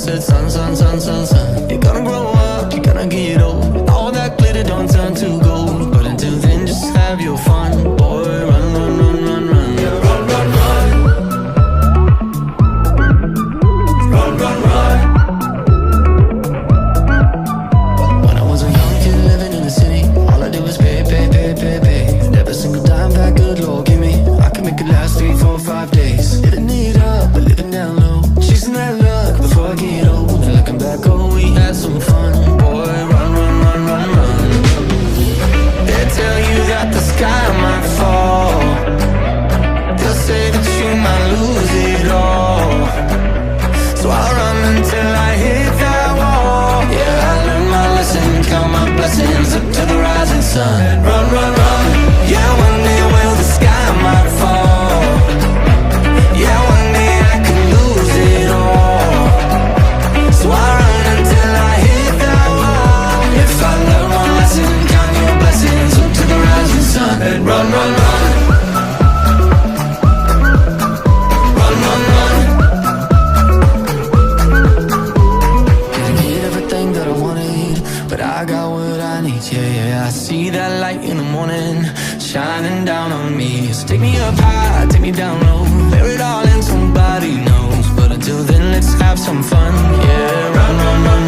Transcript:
said, son, son, son, son, son, you're gonna grow up, you're gonna get old. All that glitter don't turn to gold. But until then, just have your fun, boy. Run, run, run, run, run. Yeah, run, run, run. Run, run, run. When I was a young kid living in the city, all I did was pay, pay, pay, pay, pay. And every single dime that good Lord give me, I could make it last 3, 4, 5 days. Living it up, but living down low, chasing that luck before I get old. And looking back, oh, we had some fun, boy. Run, run, run, run, run. They tell you that the sky might fall. They'll say that you might lose it all. So I'll run until I hit that wall. Yeah, I learned my lesson, count my blessings up to the rising sun. Run, run, run. Yeah, one day, well, the sky might fall. Yeah, one day I could lose it all. So I run until I hit that wall. If I learn one lesson, count your blessings up to the rising sun. And run, run, run. Run, run, run. Didn't get everything that I wanted, but I got what I need. Yeah, yeah, I see that light in the morning shining down on me. So take me up high, take me down low, bury it all in somebody knows. But until then, let's have some fun. Yeah, run, run, run.